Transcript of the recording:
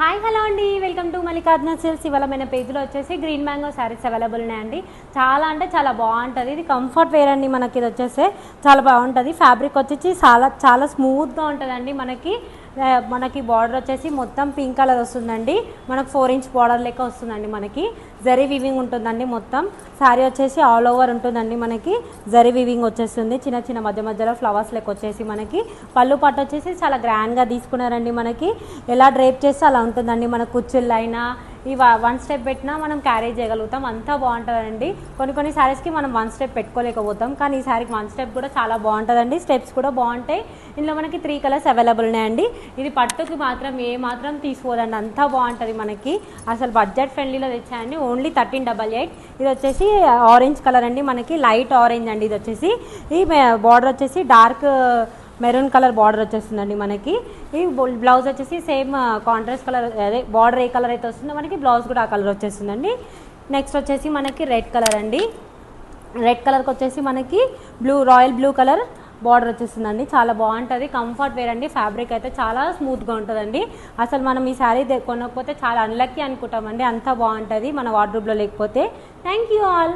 Hi hello అండి, welcome to Mallikarjuna silks. ఇవాళ మన పేజ్లో వచ్చేసి గ్రీన్ మ్యాంగో శారీస్ అవైలబుల్ ఉన్నాయండి. చాలా అంటే చాలా బాగుంటుంది. ఇది కంఫర్ట్ వేర్ అండి. మనకి ఇది వచ్చేసి చాలా బాగుంటుంది. ఫ్యాబ్రిక్ వచ్చేసి చాలా స్మూత్గా ఉంటుందండి. మనకి బార్డర్ వచ్చేసి మొత్తం పింక్ కలర్ వస్తుందండి. మనకు 4 ఇంచ్ బార్డర్ లెక్క వస్తుందండి. మనకి జరీ వివింగ్ ఉంటుందండి. మొత్తం శారీ వచ్చేసి ఆల్ ఓవర్ ఉంటుందండి. మనకి జరీ వివింగ్ వచ్చేస్తుంది. చిన్న చిన్న మధ్యలో ఫ్లవర్స్ లెక్క వచ్చేసి మనకి పళ్ళు పట్టు వచ్చేసి చాలా గ్రాండ్గా తీసుకున్నారండి. మనకి ఎలా డ్రేప్ చేస్తే అలా ఉంటుందండి. మన కుచ్చుళ్ళైనా ఈ 1 స్టెప్ పెట్టినా మనం క్యారీ చేయగలుగుతాం. అంతా బాగుంటుందండి. కొన్ని శారీస్కి మనం 1 స్టెప్ పెట్టుకోలేకపోతాం, కానీ ఈ శారీకి 1 స్టెప్ కూడా చాలా బాగుంటుందండి. స్టెప్స్ కూడా బాగుంటాయి. ఇందులో మనకి 3 కలర్స్ అవైలబుల్ ఉన్నాయండి. ఇది పట్టుకి మాత్రం ఏమాత్రం తీసుకోదండి. అంతా బాగుంటుంది. మనకి అసలు బడ్జెట్ ఫ్రెండ్లీలో తెచ్చాయండి. ఓన్లీ 1388. ఇది వచ్చేసి ఆరెంజ్ కలర్ అండి. మనకి లైట్ ఆరెంజ్ అండి. ఇది వచ్చేసి ఈ బార్డర్ వచ్చేసి డార్క్ మెరూన్ కలర్ బార్డర్ వచ్చేస్తుందండి. మనకి ఈ బ్లౌజ్ వచ్చేసి సేమ్ కాంట్రాస్ట్ కలర్, అదే బార్డర్ ఏ కలర్ అయితే వస్తుందో మనకి బ్లౌజ్ కూడా ఆ కలర్ వచ్చేస్తుందండి. నెక్స్ట్ వచ్చేసి మనకి రెడ్ కలర్ అండి. రెడ్ కలర్కి వచ్చేసి మనకి రాయల్ బ్లూ కలర్ బార్డర్ వచ్చేస్తుందండి. చాలా బాగుంటుంది. కంఫర్ట్ వేర్ అండి. ఫ్యాబ్రిక్ అయితే చాలా స్మూత్గా ఉంటుందండి. అసలు మనం ఈ శారీ కొనకపోతే చాలా అన్లక్కీ అనుకుంటామండి. అంతా బాగుంటుంది మన వార్డ్రోబ్లో లేకపోతే. Thank you all.